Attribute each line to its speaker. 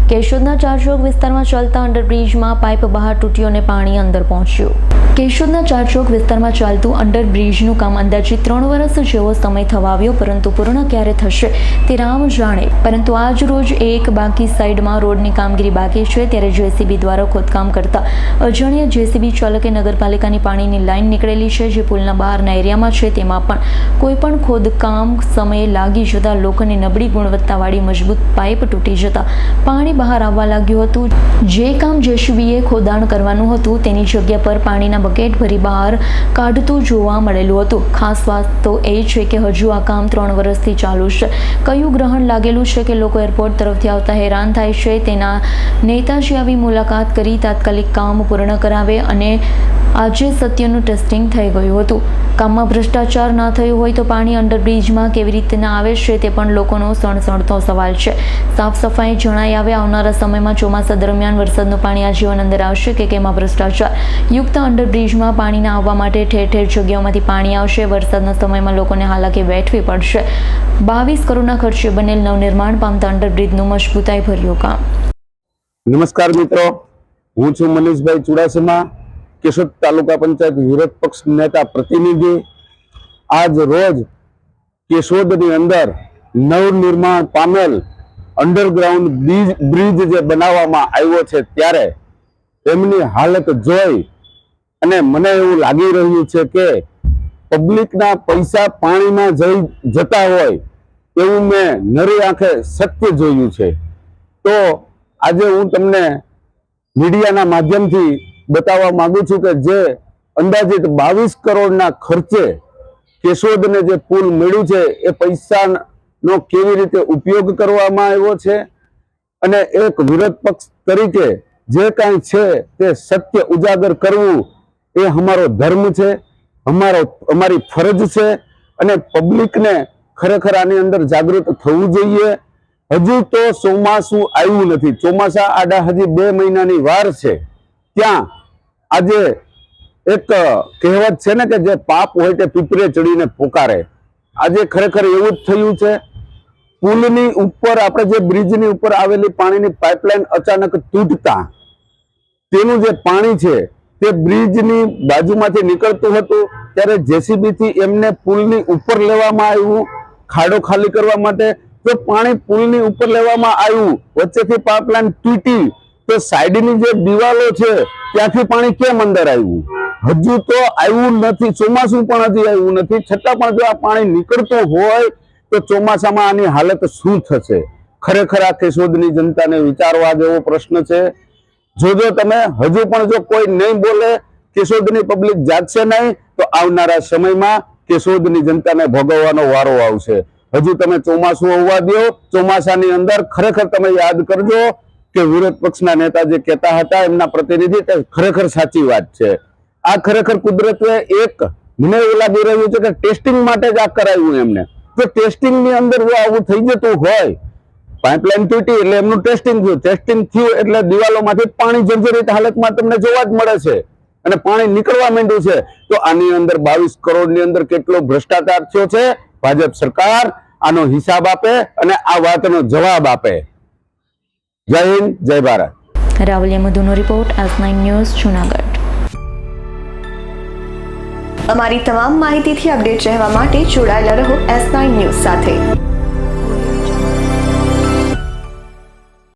Speaker 1: કેશોદના ચારચોક વિસ્તારમાં ચાલતા અંડરબ્રિજમાં પાઇપ બહાર તૂટ્યો અને પાણી અંદર પહોંચ્યું। કેશોદના ચારચોક વિસ્તારમાં ચાલતું અંડરબ્રિજનું કામ અંદાજિત 3 વર્ષ જેવો સમય થવા આવ્યો, પરંતુ પૂર્ણ ક્યારે થશે તે રામ જાણે। પરંતુ આજ રોજ એક બાકી સાઈડમાં રોડની કામગીરી બાકી છે, ત્યારે જેસીબી દ્વારા ખોદકામ કરતા અજાણ્યા જેસીબી ચાલકે નગરપાલિકાની પાણીની લાઈન નીકળેલી છે, જે પુલના બહારના એરિયામાં છે, તેમાં પણ કોઈપણ ખોદકામ સમયે લાગી જતા લોકોની નબળી ગુણવત્તાવાળી મજબૂત પાઇપ તૂટી જતા પાણી બહાર આવવા લાગ્યું હતું। જે કામ જેસીબીએ ખોદાણ કરવાનું હતું તેની જગ્યા પર પાણીના બકેટ ભરી બહાર કાઢતું જોવા મળેલું હતું। ખાસ વાત તો એ છે કે હજુ આ કામ 3 વર્ષથી ચાલુ છે। કયું ગ્રહણ લાગેલું છે કે લોકો એરપોર્ટ તરફથી આવતા હેરાન થાય છે, તેના નેતાજી આવી મુલાકાત કરી તાત્કાલિક કામ પૂર્ણ કરાવે અને આજે સત્યનું ટેસ્ટિંગ થઈ ગયું હતું। કામમાં ભ્રષ્ટાચાર ના થયું હોય તો પાણી અંડરબ્રિજમાં કેવી રીતે ના આવે છે તે પણ લોકોનો સણસણતો સવાલ છે। સાફ સફાઈ જણાઈ આવે, આવનારા સમયમાં ચોમાસા દરમિયાન વરસાદનું પાણી આજીવન અંદર આવશે કે કેમાં ભ્રષ્ટાચાર યુક્ત અંડરબ્રિજમાં પાણી ના આવવા માટે ઠેર ઠેર જગ્યાઓમાંથી પાણી આવશે। વરસાદના સમયમાં લોકોને હાલાકી વેઠવી પડશે। 22 કરોડના ખર્ચે બનેલ નવનિર્માણ પામતા અંડરબ્રિજનું મજબૂતાઈ ભર્યું કામ।
Speaker 2: નમસ્કાર મિત્રો, હું છું મનીષભાઈ ચુડાસમા, કેશોદ તાલુકા પંચાયત વિરોધ પક્ષ નેતા પ્રતિનિધિ। આજ રોજ કેશોદની અંદર નવનિર્માણ પામેલ અંડરગ્રાઉન્ડ બ્રિજ જે બનાવવામાં આવ્યો છે, ત્યારે એમની હાલત જોઈ અને મને એવું લાગી રહ્યું છે કે પબ્લિકના પૈસા પાણીમાં જતા હોય એવું મેં નરી આંખે સત્ય જોયું છે। તો આજે હું તમને મીડિયાના માધ્યમથી બતાવવા માંગુ છું કે જે અંદાજિત 22 કરોડના ખર્ચે કેશોદને જે પુલ મળ્યું છે એ પૈસાનો કેવી રીતે ઉપયોગ કરવામાં આવ્યો છે, અને એક વિરોધ પક્ષ તરીકે જે કાંઈ છે તે સત્ય ઉજાગર કરવું એ અમારો ધર્મ છે, અમારી ફરજ છે, અને પબ્લિકને ખરેખર આની અંદર જાગૃત થવું જોઈએ। હજુ તો ચોમાસું આવ્યું નથી, ચોમાસા આડા હજી 2 મહિનાની વાર છે। ત્યાં આજે એક કહેવત છે ને કે જે પાપ હોય તે પીપરે ચડીને પોકારે। આજે ખરેખર એવું જ થયું છે। પુલની ઉપર આપણે જે બ્રિજની ઉપર આવેલી પાણીની પાઇપલાઇન અચાનક તૂટતા તેનું જે પાણી છે તે બ્રિજની બાજુમાંથી નીકળતું હતું, ત્યારે જેસીબી થી એમને પુલની ઉપર લેવામાં આવ્યું ખાડો ખાલી કરવા માટે। તો પાણી પુલની ઉપર લેવામાં આવ્યું, વચ્ચેથી પાઇપલાઇન તૂટી તો સાઈડની જે દિવાલો છે ત્યાંથી પાણી કેમ અંદર આવ્યું? હજુ તો આવ્યું નથી, ચોમાસું પણ હજી આવ્યું નથી, છતાં પણ જો આ પાણી નીકળતું હોય તો ચોમાસામાં આની હાલત શું થશે? ખરેખર આ કેશોદની જનતાને વિચારવા જેવો પ્રશ્ન છે। જો તમે હજુ પણ જો કોઈ નહીં બોલે, કેશોદની પબ્લિક જાગશે નહીં, તો આવનારા સમયમાં કેશોદની જનતાને ભોગવવાનો વારો આવશે। હજુ તમે ચોમાસું આવવા દો, ચોમાસાની અંદર ખરેખર તમે યાદ કરજો કે વિરોધ પક્ષના નેતા જે કહેતા હતા એમના પ્રતિનિધિ, તે ખરેખર સાચી વાત છે। આ ખરેખર કુદરતે એક મને એવું લાગી રહ્યું છે કે ટેસ્ટિંગ માટે જ આ કરાવ્યું એમને। તો ટેસ્ટિંગની અંદર જો આવું થઈ જતું હોય, પાઇપલાઇન તૂટી એટલે એમનું ટેસ્ટિંગ થયું, ટેસ્ટિંગ થયું એટલે દિવાલોમાંથી પાણી જર્જરિત હાલતમાં તમને જોવા જ મળે છે અને પાણી નીકળવા માંડ્યું છે। તો આની અંદર 22 કરોડની અંદર કેટલો ભ્રષ્ટાચાર થયો છે, ભાજપ સરકાર આનો હિસાબ આપે અને આ વાતનો જવાબ આપે। જય હિન્દ, જય ભારત।
Speaker 1: રાવલિયા મધુનો રિપોર્ટ, S9 ન્યૂઝ, જૂનાગઢ।
Speaker 3: અમારી તમામ માહિતીથી અપડેટ રહેવા માટે જોડાયેલા રહો S9 ન્યૂઝ સાથે।